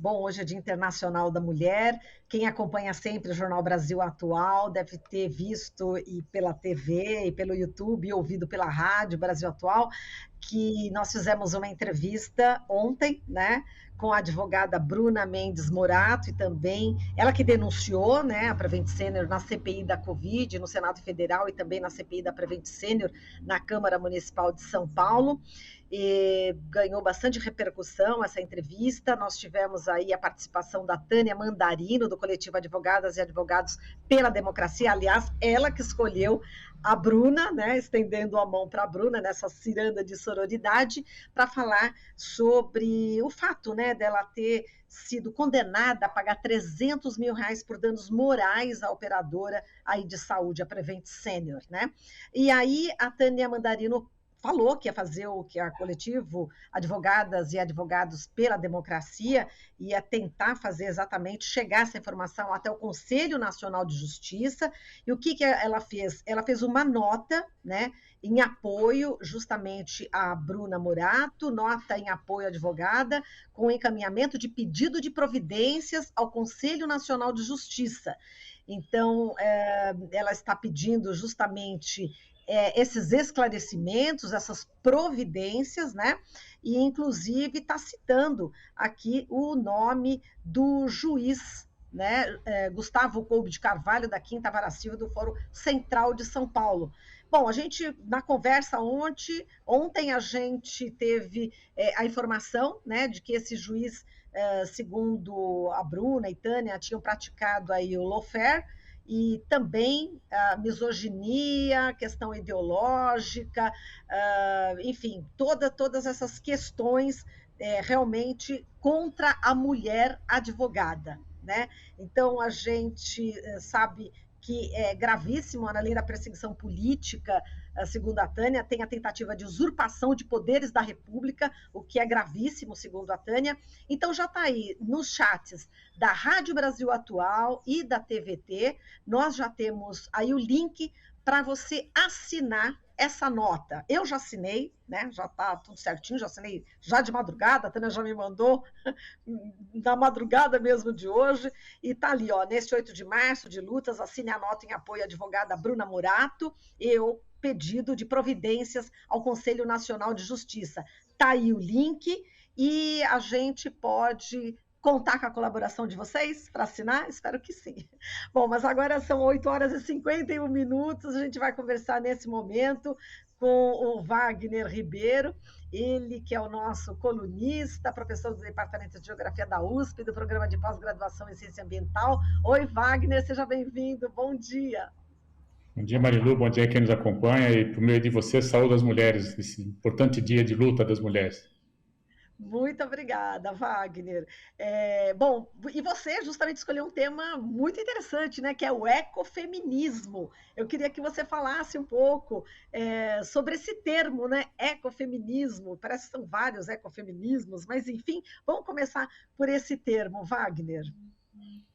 Bom, hoje é Dia Internacional da Mulher. Quem acompanha sempre o Jornal Brasil Atual deve ter visto e pela TV, e pelo YouTube, e ouvido pela rádio Brasil Atual, que nós fizemos uma entrevista ontem, né, com a advogada Bruna Mendes Morato, e também ela que denunciou, né, a Prevent Senior na CPI da Covid, no Senado Federal, e também na CPI da Prevent Senior na Câmara Municipal de São Paulo. E ganhou bastante repercussão essa entrevista. Nós tivemos aí a participação da Tânia Mandarino, do coletivo Advogadas e Advogados pela Democracia. Aliás, ela que escolheu a Bruna, né, estendendo a mão para a Bruna nessa ciranda de sororidade, para falar sobre o fato, né, dela ter sido condenada a pagar R$300 mil por danos morais à operadora aí de saúde, a Prevent Senior, né? E aí a Tânia Mandarino falou que ia fazer o que a coletivo Advogadas e Advogados pela Democracia ia tentar fazer exatamente, chegar essa informação até o Conselho Nacional de Justiça. E o que ela fez? Ela fez uma nota, né, em apoio justamente a Bruna Morato, nota em apoio à advogada, com encaminhamento de pedido de providências ao Conselho Nacional de Justiça. Então, ela está pedindo justamente esses esclarecimentos, essas providências, né? E, inclusive, está citando aqui o nome do juiz, né? Gustavo Coube de Carvalho, da 5ª Vara Civil do Fórum Central de São Paulo. Bom, a gente, na conversa ontem a gente teve a informação, né, de que esse juiz, segundo a Bruna e Tânia, tinham praticado aí o lawfare, e também a misoginia, a questão ideológica, enfim, todas essas questões realmente contra a mulher advogada, né? Então, a gente sabe que é gravíssimo, na lei da perseguição política, segundo a Tânia, tem a tentativa de usurpação de poderes da República, o que é gravíssimo, segundo a Tânia. Então, já está aí nos chats da Rádio Brasil Atual e da TVT, nós já temos aí o link para você assinar essa nota. Eu já assinei, né? Já está tudo certinho, já assinei já de madrugada, a Tânia já me mandou na madrugada mesmo de hoje, e está ali, ó, nesse 8 de março de lutas, assine a nota em apoio à advogada Bruna Morato, eu pedido de providências ao Conselho Nacional de Justiça. Está aí o link, e a gente pode contar com a colaboração de vocês para assinar? Espero que sim. Bom, mas agora são 8h51, a gente vai conversar nesse momento com o Wagner Ribeiro, ele que é o nosso colunista, professor do Departamento de Geografia da USP, do Programa de Pós-Graduação em Ciência Ambiental. Oi, Wagner, seja bem-vindo, bom dia. Bom dia, Marilu, bom dia a quem nos acompanha, e por meio de você, saúde às mulheres, nesse importante dia de luta das mulheres. Muito obrigada, Wagner. Bom, e você justamente escolheu um tema muito interessante, né, que é o ecofeminismo. Eu queria que você falasse um pouco sobre esse termo, né, ecofeminismo. Parece que são vários ecofeminismos, mas enfim, vamos começar por esse termo, Wagner.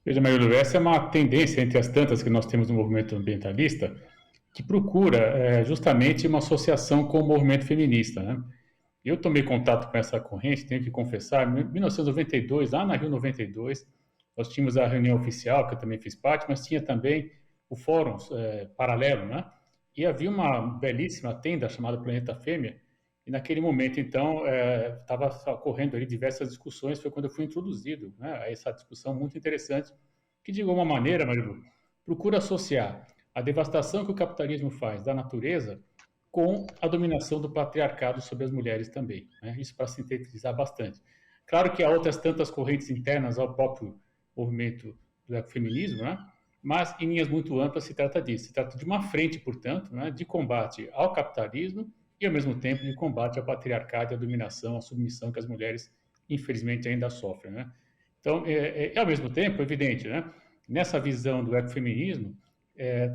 Veja, Marilu, essa é uma tendência entre as tantas que nós temos no movimento ambientalista, que procura justamente uma associação com o movimento feminista, né? Eu tomei contato com essa corrente, tenho que confessar, em 1992, lá na Rio 92, nós tínhamos a reunião oficial, que eu também fiz parte, mas tinha também o fórum paralelo, né? E havia uma belíssima tenda chamada Planeta Fêmea, e naquele momento, então, estava ocorrendo ali diversas discussões, foi quando eu fui introduzido, né, a essa discussão muito interessante, que, de alguma maneira, Marilu, procura associar a devastação que o capitalismo faz da natureza com a dominação do patriarcado sobre as mulheres também, né? Isso para sintetizar bastante. Claro que há outras tantas correntes internas ao próprio movimento do ecofeminismo, né? Mas em linhas muito amplas se trata disso. Se trata de uma frente, portanto, né, de combate ao capitalismo e, ao mesmo tempo, de combate ao patriarcado e à dominação, à submissão que as mulheres, infelizmente, ainda sofrem, né? Então, ao mesmo tempo, é evidente, né? Nessa visão do ecofeminismo,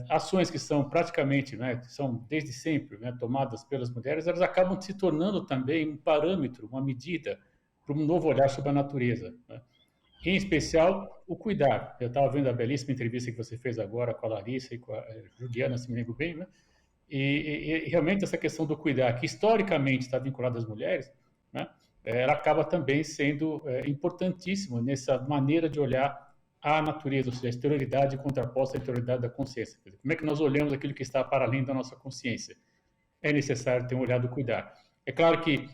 ações que são praticamente, né, são desde sempre, né, tomadas pelas mulheres, elas acabam se tornando também um parâmetro, uma medida para um novo olhar sobre a natureza, né? Em especial, o cuidar. Eu estava vendo a belíssima entrevista que você fez agora com a Larissa e com a Juliana, se me lembro bem, né? E realmente essa questão do cuidar, que historicamente está vinculada às mulheres, né, ela acaba também sendo importantíssima nessa maneira de olhar a natureza, ou seja, a exterioridade contraposta à interioridade da consciência. Como é que nós olhamos aquilo que está para além da nossa consciência? É necessário ter um olhar do cuidar. É claro que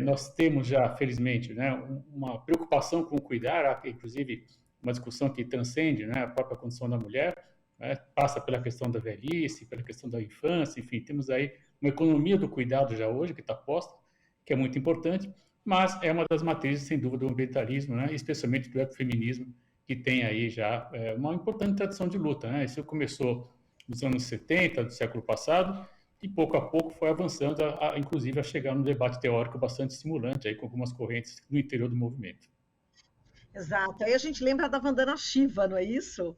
nós temos já, felizmente, né, uma preocupação com o cuidar, inclusive uma discussão que transcende, né, a própria condição da mulher, né, passa pela questão da velhice, pela questão da infância, enfim, temos aí uma economia do cuidado já hoje que está posta, que é muito importante, mas é uma das matrizes, sem dúvida, do ambientalismo, né, especialmente do ecofeminismo, que tem aí já uma importante tradição de luta. Né? Isso começou nos anos 70 do século passado, e pouco a pouco foi avançando, inclusive a chegar num debate teórico bastante estimulante, aí, com algumas correntes no interior do movimento. Exato. Aí a gente lembra da Vandana Shiva, não é isso?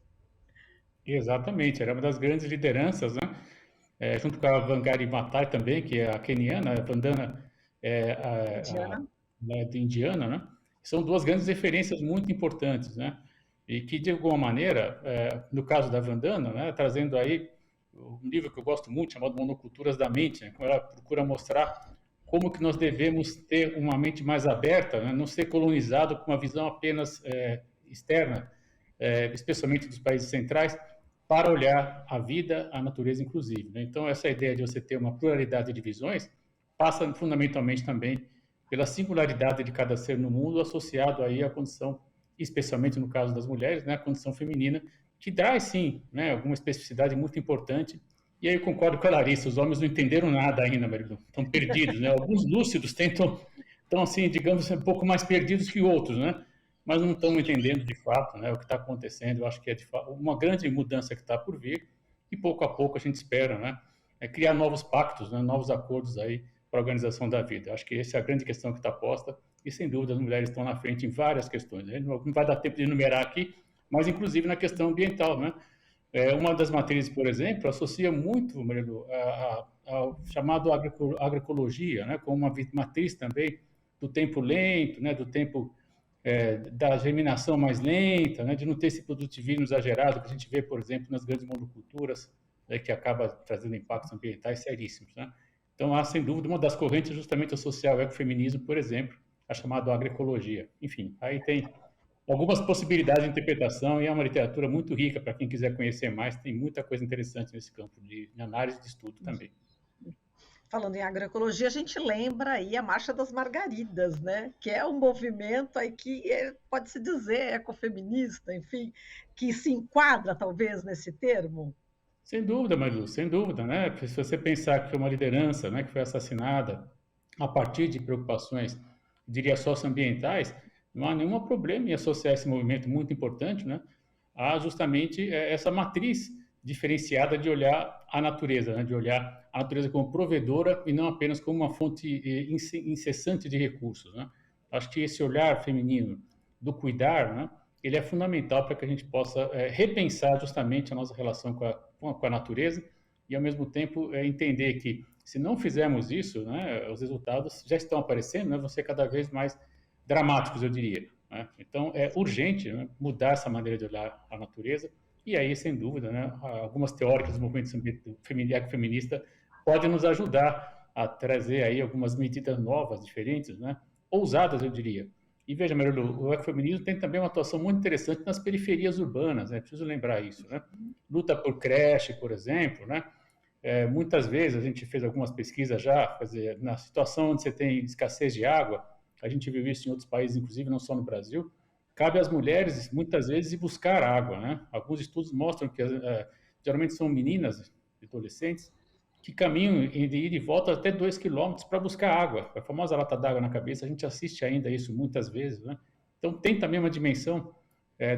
Exatamente, era uma das grandes lideranças, né? Junto com a Wangari Maathai também, que é a queniana, a Vandana Indiana. de indiana, né? São duas grandes referências muito importantes, né? E que, de alguma maneira, no caso da Vandana, né, trazendo aí um livro que eu gosto muito, chamado Monoculturas da Mente, né, ela procura mostrar como que nós devemos ter uma mente mais aberta, né, não ser colonizado com uma visão apenas externa, especialmente dos países centrais, para olhar a vida, a natureza, inclusive. Né? Então, essa ideia de você ter uma pluralidade de visões passa fundamentalmente também pela singularidade de cada ser no mundo, associado aí à condição, especialmente no caso das mulheres, né, a condição feminina, que traz, sim, né, alguma especificidade muito importante. E aí eu concordo com a Larissa, os homens não entenderam nada ainda, Marilu, estão perdidos. Né? Alguns lúcidos estão, assim, digamos, um pouco mais perdidos que outros, né? Mas não estão entendendo de fato, né, o que está acontecendo. Eu acho que é de fato uma grande mudança que está por vir, e pouco a pouco a gente espera, né, criar novos pactos, né, novos acordos aí para a organização da vida. Eu acho que essa é a grande questão que está posta, e sem dúvida as mulheres estão na frente em várias questões. Né? Não vai dar tempo de enumerar aqui, mas inclusive na questão ambiental, né? Uma das matrizes, por exemplo, associa muito, Marilu, ao chamado agroecologia, né, como uma matriz também do tempo lento, né, do tempo da germinação mais lenta, né, de não ter esse produtivismo exagerado que a gente vê, por exemplo, nas grandes monoculturas, que acaba trazendo impactos ambientais seríssimos. Né? Então, há, sem dúvida, uma das correntes justamente associar ao ecofeminismo, por exemplo, a chamada agroecologia. Enfim, aí tem algumas possibilidades de interpretação, e é uma literatura muito rica para quem quiser conhecer mais, tem muita coisa interessante nesse campo de análise de estudo também. Falando em agroecologia, a gente lembra aí a Marcha das Margaridas, né? Que é um movimento aí que pode se dizer ecofeminista, enfim, que se enquadra talvez nesse termo. Sem dúvida, Marilu, sem dúvida, né? Se você pensar que foi uma liderança, né, que foi assassinada a partir de preocupações, diria, socioambientais, não há nenhum problema em associar esse movimento muito importante, né, a justamente essa matriz diferenciada de olhar a natureza, né, de olhar a natureza como provedora e não apenas como uma fonte incessante de recursos, né? Acho que esse olhar feminino do cuidar, né, ele é fundamental para que a gente possa repensar justamente a nossa relação com a natureza, e, ao mesmo tempo, entender que, se não fizermos isso, né, os resultados já estão aparecendo, né, vão ser cada vez mais dramáticos, eu diria. Né? Então, é urgente, né, mudar essa maneira de olhar a natureza, e aí, sem dúvida, né, algumas teóricas do movimento ecofeminista podem nos ajudar a trazer aí algumas medidas novas, diferentes, né, ousadas, eu diria. E veja, Marilu, o ecofeminismo tem também uma atuação muito interessante nas periferias urbanas, né? Preciso lembrar isso, né? Luta por creche, por exemplo, né? Muitas vezes a gente fez algumas pesquisas já, quer dizer, na situação onde você tem escassez de água, a gente viu isso em outros países, inclusive não só no Brasil, cabe às mulheres, muitas vezes, ir buscar água, né? Alguns estudos mostram que geralmente são meninas, adolescentes, que caminham de ida e volta até 2 quilômetros para buscar água. A famosa lata d'água na cabeça, a gente assiste ainda isso muitas vezes. Né? Então, tem também uma dimensão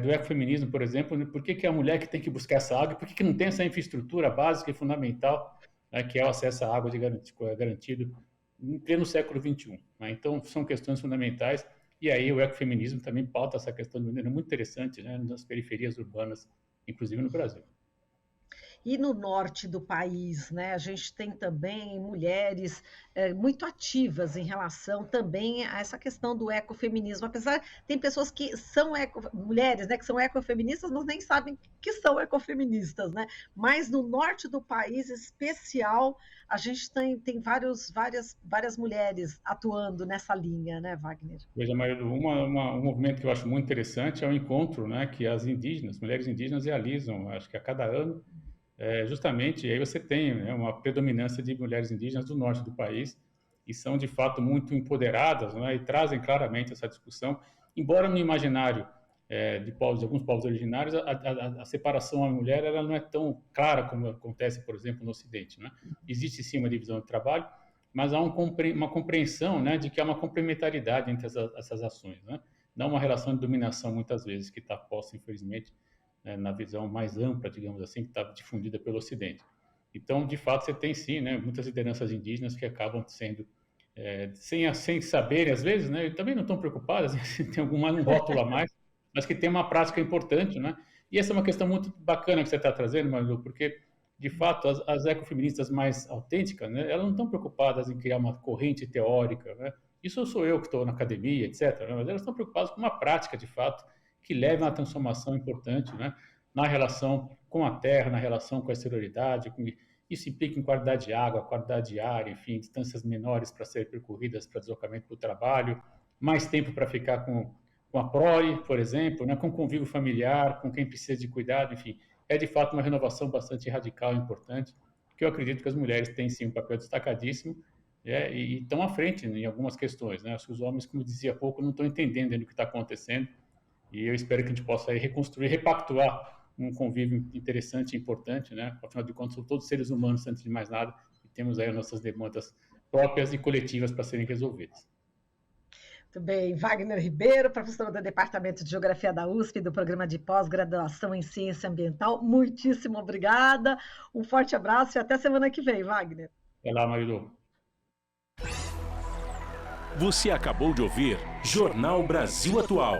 do ecofeminismo, por exemplo, né? Por que, que é a mulher que tem que buscar essa água? Por que, que não tem essa infraestrutura básica e fundamental, né, que é o acesso à água garantido em pleno século XXI? Né? Então, são questões fundamentais, e aí o ecofeminismo também pauta essa questão de maneira muito interessante, né, nas periferias urbanas, inclusive no Brasil. E no norte do país, né, a gente tem também mulheres muito ativas em relação também a essa questão do ecofeminismo. Apesar, tem pessoas que são mulheres, né, que são ecofeministas, mas nem sabem que são ecofeministas, né? Mas no norte do país, em especial, a gente tem várias mulheres atuando nessa linha, né, Wagner? Veja, Marilu, um movimento que eu acho muito interessante é o encontro, né, que as mulheres indígenas realizam, acho que a cada ano, justamente, aí você tem, né, uma predominância de mulheres indígenas do norte do país, e são, de fato, muito empoderadas, né, e trazem claramente essa discussão, embora no imaginário de alguns povos originários, a separação homem-mulher ela não é tão clara como acontece, por exemplo, no Ocidente, né? Existe, sim, uma divisão de trabalho, mas há uma compreensão, né, de que há uma complementaridade entre essas ações, né? Não uma relação de dominação, muitas vezes, que está posta, infelizmente, na visão mais ampla, digamos assim, que está difundida pelo Ocidente. Então, de fato, você tem, sim, né, muitas lideranças indígenas que acabam sendo, sem saberem, às vezes, né, e também não estão preocupadas, tem um rótulo a mais, mas que tem uma prática importante, né? E essa é uma questão muito bacana que você está trazendo, Marilu, porque, de fato, as ecofeministas mais autênticas, né, elas não estão preocupadas em criar uma corrente teórica, né? Isso sou eu que estou na academia, etc., né? Mas elas estão preocupadas com uma prática, de fato, que leve a uma transformação importante, né, na relação com a terra, na relação com a exterioridade. Isso implica em qualidade de água, qualidade de ar, enfim, distâncias menores para serem percorridas para deslocamento para o trabalho, mais tempo para ficar com a prole, por exemplo, né, com convívio familiar, com quem precisa de cuidado, enfim. É, de fato, uma renovação bastante radical e importante, que eu acredito que as mulheres têm, sim, um papel destacadíssimo, e estão à frente em algumas questões, né? Acho que os homens, como dizia há pouco, não estão entendendo o que está acontecendo, e eu espero que a gente possa aí reconstruir, repactuar um convívio interessante e importante, né? Afinal de contas, são todos seres humanos, antes de mais nada, e temos aí as nossas demandas próprias e coletivas para serem resolvidas. Muito bem, Wagner Ribeiro, professor do Departamento de Geografia da USP, do Programa de Pós-Graduação em Ciência Ambiental, muitíssimo obrigada, um forte abraço e até semana que vem, Wagner. Até lá, Marilu. Você acabou de ouvir Jornal Brasil Atual.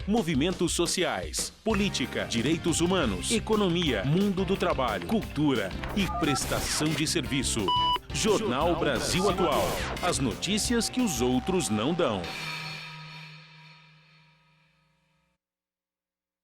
Movimentos sociais, política, direitos humanos, economia, mundo do trabalho, cultura e prestação de serviço. Jornal Brasil Atual. As notícias que os outros não dão.